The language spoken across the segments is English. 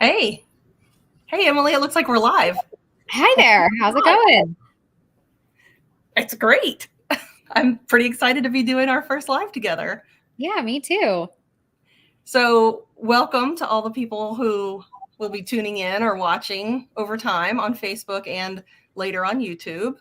Hey, hey, Emily, it looks like we're live. Hi there. How's it going? It's great. I'm pretty excited to be doing our first live together. Yeah, me too. So, welcome to all the people who will be tuning in or watching over time on Facebook and later on YouTube.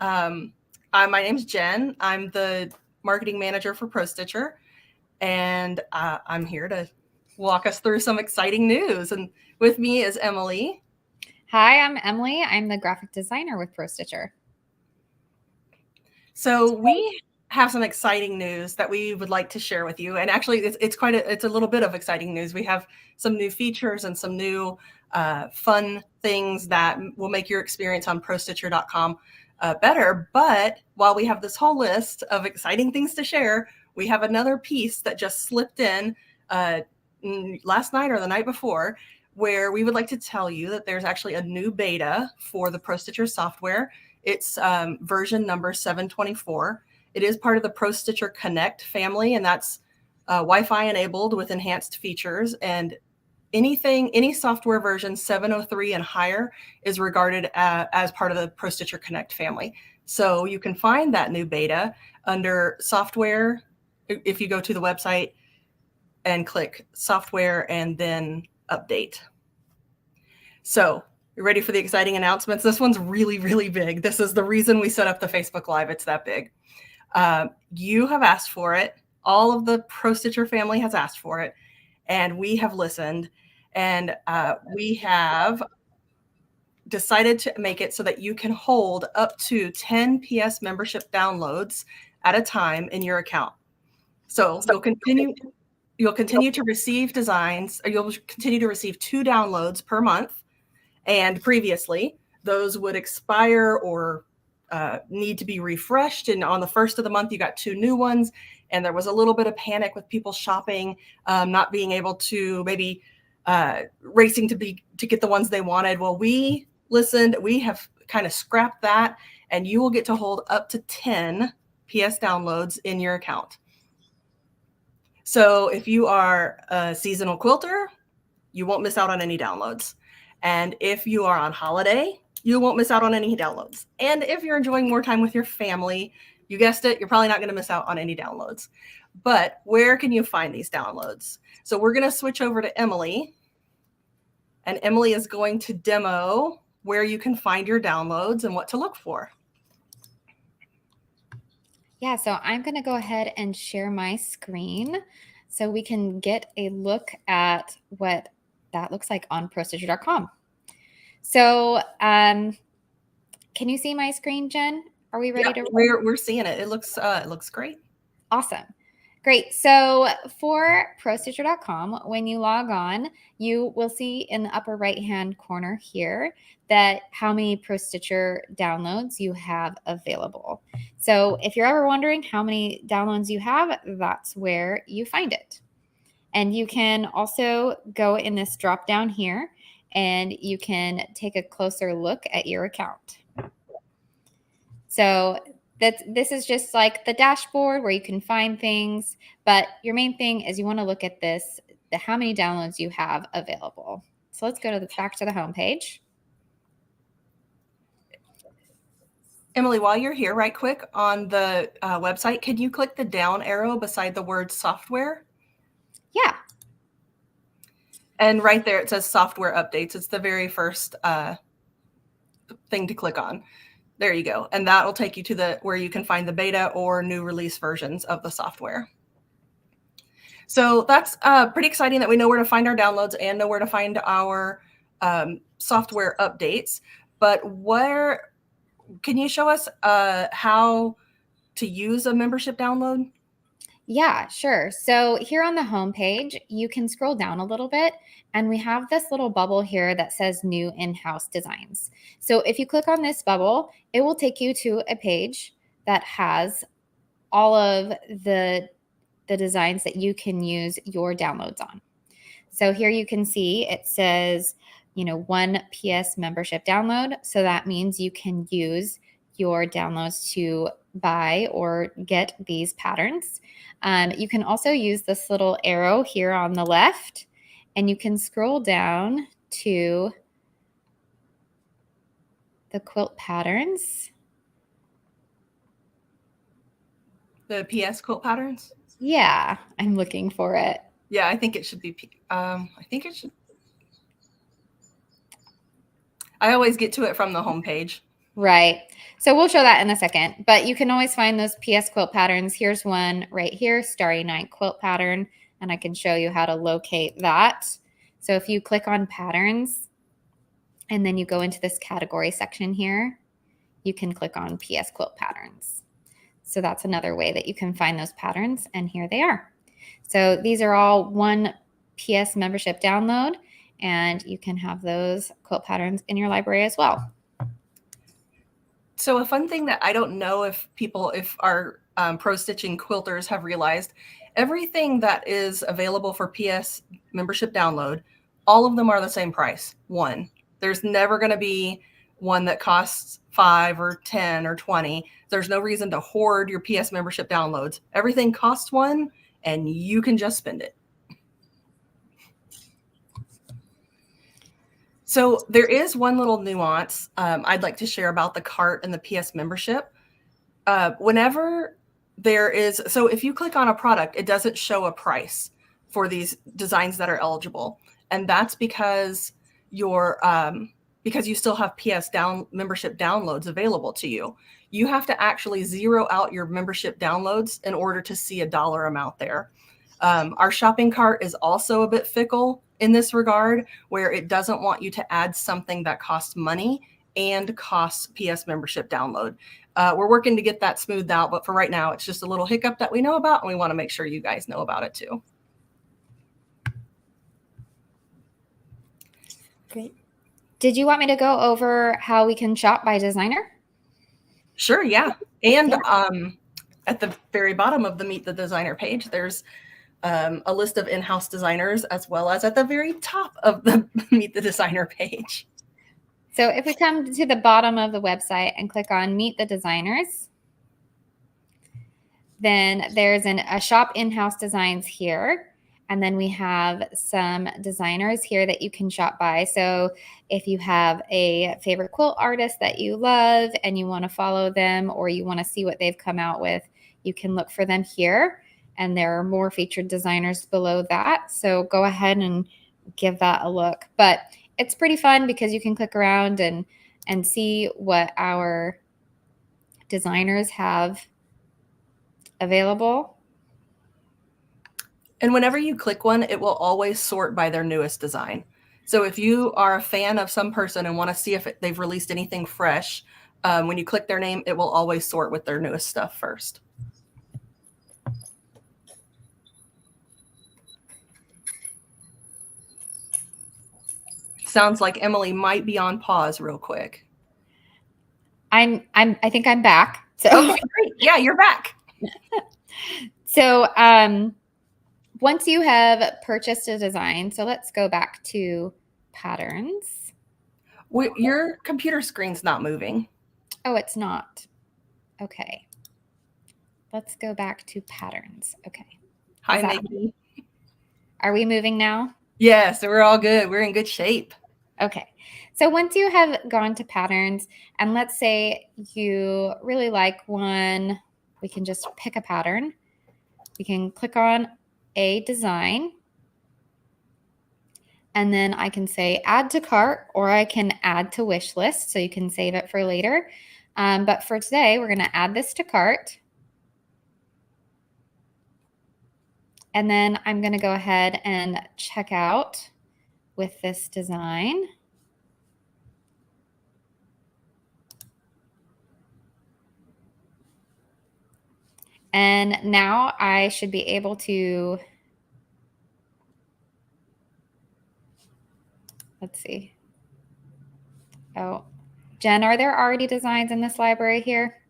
Um, my name's Jen. I'm the marketing manager for ProStitcher, and I'm here to walk us through some exciting news. And with me is Emily. Hi, I'm Emily. I'm the graphic designer with ProStitcher. So we have some exciting news that we would like to share with you. And actually, it's a little bit of exciting news. We have some new features and some new fun things that will make your experience on ProStitcher.com better. But while we have this whole list of exciting things to share, we have another piece that just slipped in last night or the night before, where we would like to tell you that there's actually a new beta for the ProStitcher software. It's version number 724. It is part of the ProStitcher Connect family, and that's Wi-Fi enabled with enhanced features. And any software version 703 and higher is regarded as part of the ProStitcher Connect family. So you can find that new beta under software if you go to the website and click software and then update. So you ready for the exciting announcements? This one's really, really big. This is the reason we set up the Facebook Live. It's that big. You have asked for it. All of the ProStitcher family has asked for it, and we have listened, and we have decided to make it so that you can hold up to 10 PS membership downloads at a time in your account. So you'll continue to receive designs, or you'll continue to receive 2 downloads per month. And previously, those would expire or need to be refreshed. And on the first of the month, you got 2 new ones. And there was a little bit of panic with people shopping, not being able to maybe racing to get the ones they wanted. Well, we listened. We have kind of scrapped that, and you will get to hold up to 10 PS downloads in your account. So if you are a seasonal quilter, you won't miss out on any downloads. And if you are on holiday, you won't miss out on any downloads. And if you're enjoying more time with your family, you guessed it, you're probably not going to miss out on any downloads. But where can you find these downloads? So we're going to switch over to Emily. And Emily is going to demo where you can find your downloads and what to look for. Yeah, so I'm going to go ahead and share my screen so we can get a look at what that looks like on ProStitcher.com. So can you see my screen, Jen? Are we ready to? We're seeing it. It looks great. Awesome. Great. So for ProStitcher.com, when you log on, you will see in the upper right-hand corner here that how many ProStitcher downloads you have available. So if you're ever wondering how many downloads you have, that's where you find it. And you can also go in this drop down here and you can take a closer look at your account. So this is just like the dashboard where you can find things, but your main thing is you want to look at this, how many downloads you have available. So let's go back to the home page. Emily, while you're here, right quick on the website, can you click the down arrow beside the word software? Yeah. And right there, it says software updates. It's the very first thing to click on. There you go. And that'll take you to where you can find the beta or new release versions of the software. So that's pretty exciting that we know where to find our downloads and know where to find our software updates. But can you show us how to use a membership download? Yeah, sure. So here on the home page, you can scroll down a little bit and we have this little bubble here that says new in-house designs. So if you click on this bubble, it will take you to a page that has all of the designs that you can use your downloads on. So here you can see it says, 1 PS membership download. So that means you can use your downloads to buy or get these patterns. You can also use this little arrow here on the left and you can scroll down to the quilt patterns. The PS quilt patterns? Yeah, I'm looking for it. Yeah, I think it should be. I think it should. I always get to it from the homepage. Right. So we'll show that in a second, but you can always find those PS quilt patterns. Here's one right here, Starry Night quilt pattern, and I can show you how to locate that. So if you click on patterns and then you go into this category section here, you can click on PS quilt patterns. So that's another way that you can find those patterns, and here they are. So these are all one PS membership download, and you can have those quilt patterns in your library as well. So a fun thing that I don't know if our pro stitching quilters have realized, everything that is available for PS membership download, all of them are the same price. One, there's never going to be one that costs $5 or $10 or $20. There's no reason to hoard your PS membership downloads. Everything costs one, and you can just spend it. So there is one little nuance I'd like to share about the cart and the PS membership. Whenever there is, so if you click on a product, it doesn't show a price for these designs that are eligible. And that's because because you still have PS membership downloads available to you. You have to actually zero out your membership downloads in order to see a dollar amount there. Our shopping cart is also a bit fickle in this regard, where it doesn't want you to add something that costs money and costs PS membership download. We're working to get that smoothed out, but for right now, it's just a little hiccup that we know about, and we want to make sure you guys know about it too. Great. Did you want me to go over how we can shop by designer? Sure, yeah. And at the very bottom of the Meet the Designer page, there's a list of in-house designers, as well as at the very top of the Meet the Designer page. So if we come to the bottom of the website and click on Meet the Designers, then there's a shop in-house designs here. And then we have some designers here that you can shop by. So if you have a favorite quilt artist that you love and you want to follow them, or you want to see what they've come out with, you can look for them here. And there are more featured designers below that. So go ahead and give that a look. But it's pretty fun because you can click around and see what our designers have available. And whenever you click one, it will always sort by their newest design. So if you are a fan of some person and want to see if they've released anything fresh, when you click their name, it will always sort with their newest stuff first. Sounds like Emily might be on pause real quick. I think I'm back. So okay, great. Yeah, you're back. So once you have purchased a design, so let's go back to patterns. Your computer screen's not moving. Oh, it's not. Okay. Let's go back to patterns. Okay. Hi, Nikki. Are we moving now? Yes, we're all good. We're in good shape. Okay. So once you have gone to patterns, and let's say you really like one, we can just pick a pattern. We can click on a design, and then I can say add to cart, or I can add to wish list, so you can save it for later. But for today, we're going to add this to cart. And then I'm going to go ahead and check out with this design. And now I should be able to, let's see. Oh, Jen, are there already designs in this library here?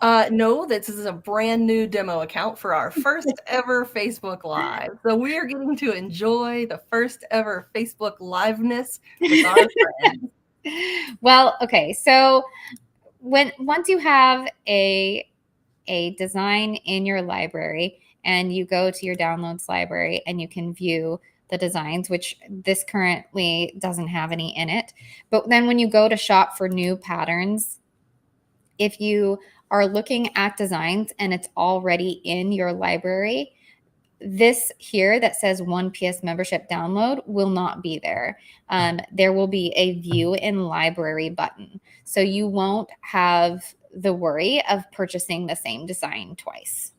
No, this is a brand new demo account for our first ever Facebook Live. So we are getting to enjoy the first ever Facebook Liveness with our friends. Well, okay. So once you have a design in your library and you go to your downloads library and you can view the designs, which this currently doesn't have any in it. But then when you go to shop for new patterns, if you are looking at designs and it's already in your library, this here that says One PS membership download will not be there. There will be a view in library button. So you won't have the worry of purchasing the same design twice.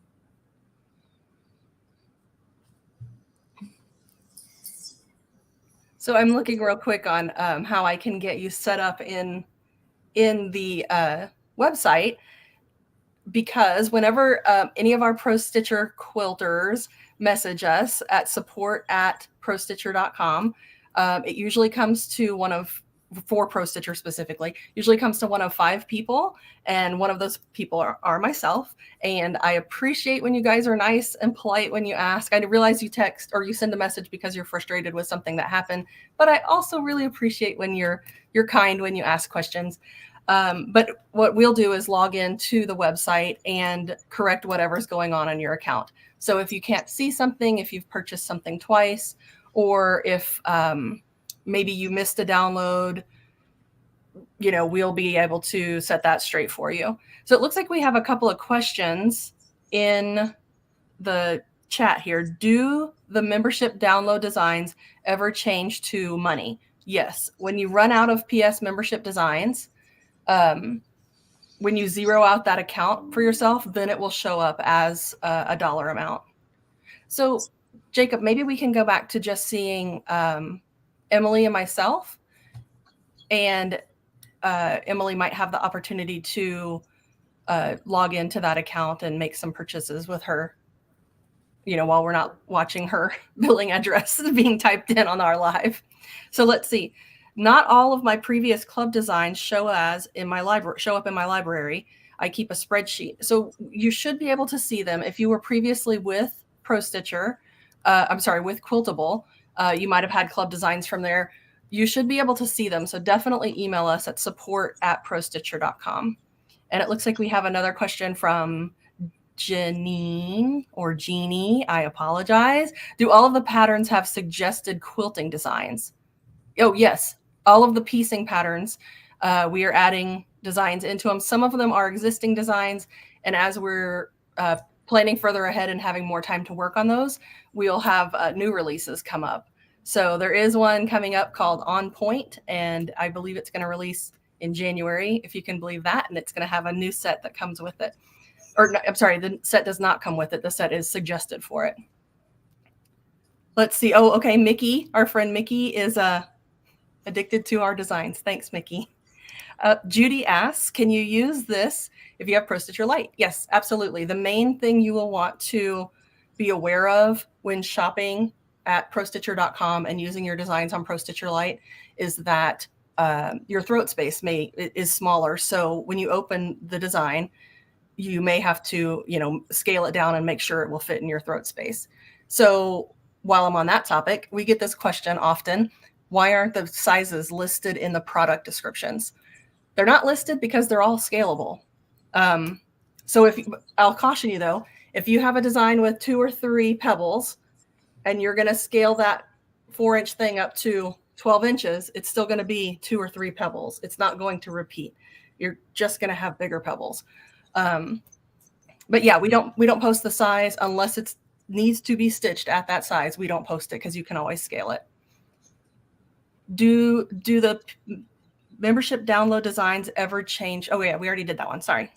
So I'm looking real quick on how I can get you set up in the website, because whenever any of our ProStitcher quilters message us at support@ProStitcher.com, it usually comes to one of, for ProStitcher specifically, usually comes to one of 5 people, and one of those people are myself. And I appreciate when you guys are nice and polite when you ask. I realize you text or you send a message because you're frustrated with something that happened, but I also really appreciate when you're kind when you ask questions. But what we'll do is log into the website and correct whatever's going on your account. So if you can't see something, if you've purchased something twice, or if maybe you missed a download, we'll be able to set that straight for you. So it looks like we have a couple of questions in the chat here. Do the membership download designs ever change to money? Yes. When you run out of PS membership designs, when you zero out that account for yourself, then it will show up as a dollar amount. So Jacob, maybe we can go back to just seeing Emily and myself, and Emily might have the opportunity to log into that account and make some purchases with her, while we're not watching her billing address being typed in on our live. So let's see. Not all of my previous club designs show up in my library. I keep a spreadsheet. So you should be able to see them. If you were previously with ProStitcher, with Quiltable, you might have had club designs from there. You should be able to see them. So definitely email us at support@ProStitcher.com. And it looks like we have another question from Janine or Jeannie. I apologize. Do all of the patterns have suggested quilting designs? Oh, yes. All of the piecing patterns, we are adding designs into them. Some of them are existing designs. And as we're planning further ahead and having more time to work on those, we'll have new releases come up. So there is one coming up called On Point, and I believe it's going to release in January, if you can believe that. And it's going to have a new set that comes with it. Or I'm sorry, the set does not come with it. The set is suggested for it. Let's see. Oh, okay. Mickey, our friend Mickey, is addicted to our designs. Thanks, Mickey. Judy asks, can you use this if you have ProStitcher Lite? Yes, absolutely. The main thing you will want to be aware of when shopping at ProStitcher.com and using your designs on ProStitcher Lite is that your throat space is smaller. So when you open the design, you may have to, scale it down and make sure it will fit in your throat space. So while I'm on that topic, we get this question often. Why aren't the sizes listed in the product descriptions? They're not listed because they're all scalable. So I'll caution you though, if you have a design with 2 or 3 pebbles and you're going to scale that 4-inch thing up to 12 inches, it's still going to be 2 or 3 pebbles. It's not going to repeat. You're just going to have bigger pebbles. But yeah, we don't post the size unless it needs to be stitched at that size. We don't post it because you can always scale it. Do the membership download designs ever change? Oh yeah, we already did that one. Sorry.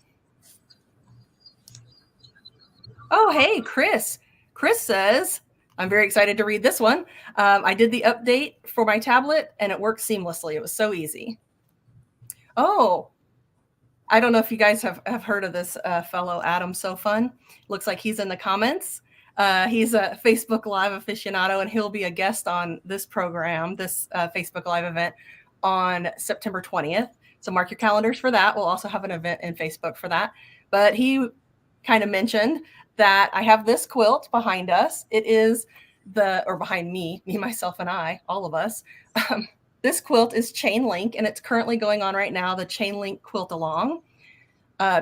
Oh, hey, Chris. Chris says, I'm very excited to read this one. I did the update for my tablet and it worked seamlessly. It was so easy. Oh, I don't know if you guys have heard of this fellow, Adam So Fun. Looks like he's in the comments. He's a Facebook Live aficionado, and he'll be a guest on this program, this Facebook Live event on September 20th. So mark your calendars for that. We'll also have an event in Facebook for that. But he kind of mentioned that I have this quilt behind us. It is behind me, myself, and I, all of us. This quilt is chain link, and it's currently going on right now, the chain link quilt along.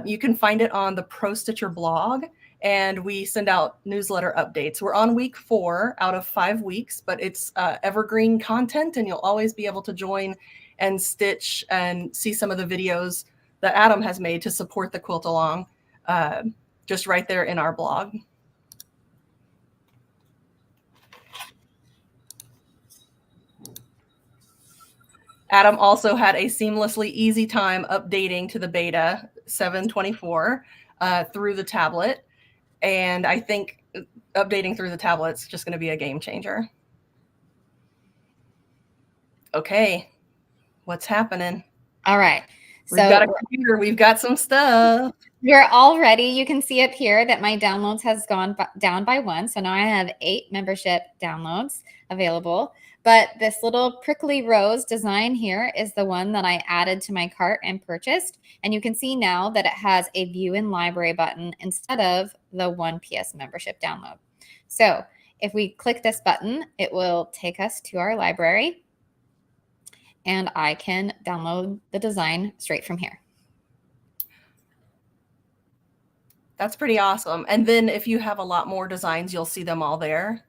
You can find it on the ProStitcher blog, and we send out newsletter updates. We're on week 4 out of 5 weeks, but it's evergreen content, and you'll always be able to join and stitch and see some of the videos that Adam has made to support the quilt along, just right there in our blog. Adam also had a seamlessly easy time updating to the beta 7.24 through the tablet. And I think updating through the tablet is just going to be a game changer. Okay, what's happening? All right. We've got a computer. We've got some stuff. We're all ready. You can see up here that my downloads has gone down by 1. So now I have 8 membership downloads available. But this little prickly rose design here is the one that I added to my cart and purchased. And you can see now that it has a view in library button instead of the 1 PS membership download. So if we click this button, it will take us to our library. And I can download the design straight from here. That's pretty awesome. And then if you have a lot more designs, you'll see them all there.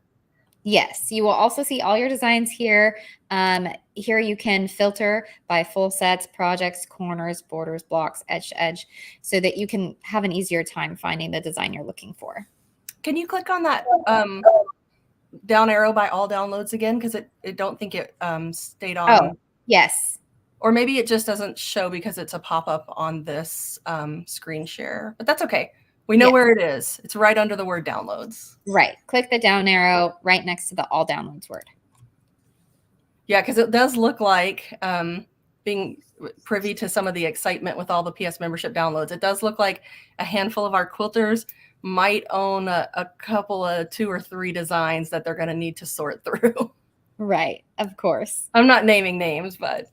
Yes, you will also see all your designs here. Here you can filter by full sets, projects, corners, borders, blocks, edge to edge, so that you can have an easier time finding the design you're looking for. Can you click on that down arrow by all downloads again? Because it don't think it stayed on. Oh, yes. Or maybe it just doesn't show because it's a pop-up on this screen share. But that's okay. We know where it is. It's right under the word downloads. Right. Click the down arrow right next to the all downloads word. Yeah, because it does look like, being privy to some of the excitement with all the PS membership downloads, it does look like a handful of our quilters might own a couple of 2 or 3 designs that they're going to need to sort through. Right. Of course. I'm not naming names, but...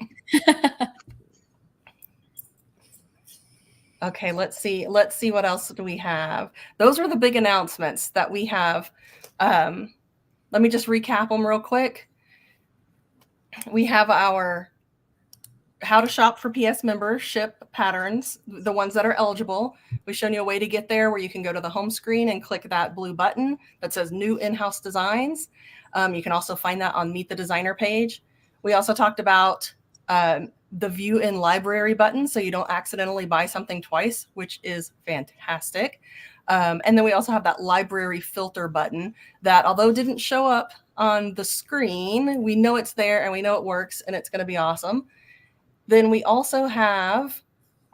Okay, let's see what else do we have. Those are the big announcements that we have. Let me just recap them real quick. We have our how to shop for PS membership patterns, the ones that are eligible. We've shown you a way to get there where you can go to the home screen and click that blue button that says New In-House Designs. You can also find that on Meet the Designer page. We also talked about the view in library button, so you don't accidentally buy something twice, which is fantastic. And then we also have that library filter button that, although didn't show up on the screen, we know it's there and we know it works and it's going to be awesome. Then we also have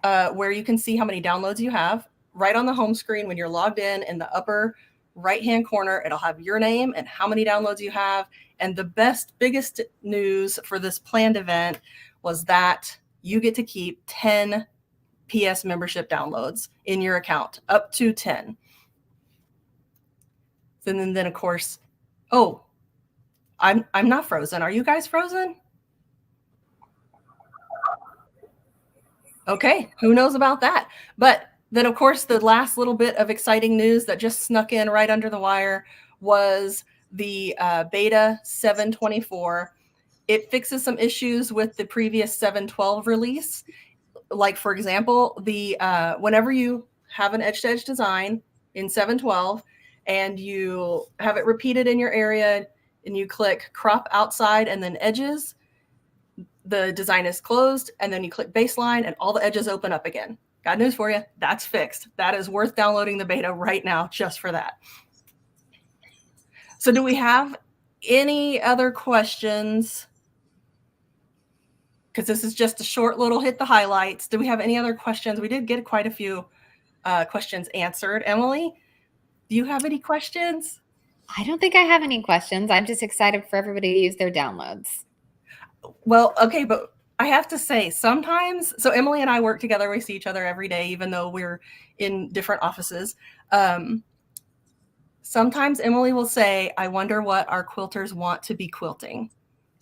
where you can see how many downloads you have right on the home screen. When you're logged in the upper right-hand corner, it'll have your name and how many downloads you have. And the biggest news for this planned event was that you get to keep 10 PS membership downloads in your account, up to 10. And then of course, oh, I'm not frozen. Are you guys frozen? Okay, who knows about that? But then, of course, the last little bit of exciting news that just snuck in right under the wire was the beta 7.24. It fixes some issues with the previous 7.12 release. Like, for example, the whenever you have an edge-to-edge design in 7.12 and you have it repeated in your area and you click crop outside and then edges, the design is closed, and then you click baseline and all the edges open up again. Got news for you. That's fixed. That is worth downloading the beta right now just for that. So do we have any other questions? Because this is just a short little hit the highlights. Do we have any other questions? We did get quite a few questions answered. Emily, do you have any questions? I don't think I have any questions. I'm just excited for everybody to use their downloads. Well, okay, but I have to say sometimes, so Emily and I work together. We see each other every day, even though we're in different offices. Sometimes Emily will say, I wonder what our quilters want to be quilting.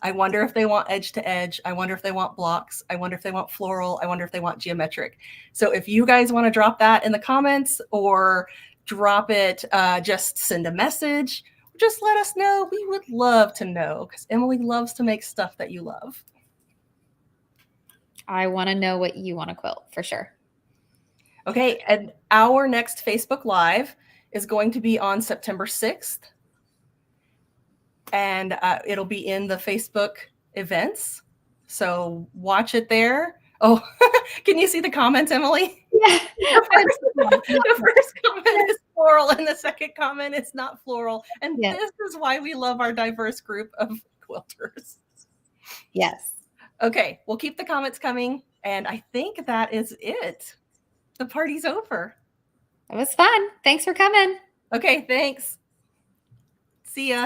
I wonder if they want edge to edge. I wonder if they want blocks. I wonder if they want floral. I wonder if they want geometric. So if you guys want to drop that in the comments or drop it, just send a message. Just let us know. We would love to know because Emily loves to make stuff that you love. I want to know what you want to quilt for sure. Okay, and our next Facebook Live is going to be on September 6th. And it'll be in the Facebook events. So watch it there. Oh, can you see the comments, Emily? Yeah. The first comment is floral and the second comment is not floral. And yes. This is why we love our diverse group of quilters. Yes. Okay, we'll keep the comments coming. And I think that is it. The party's over. It was fun. Thanks for coming. Okay, thanks. See ya.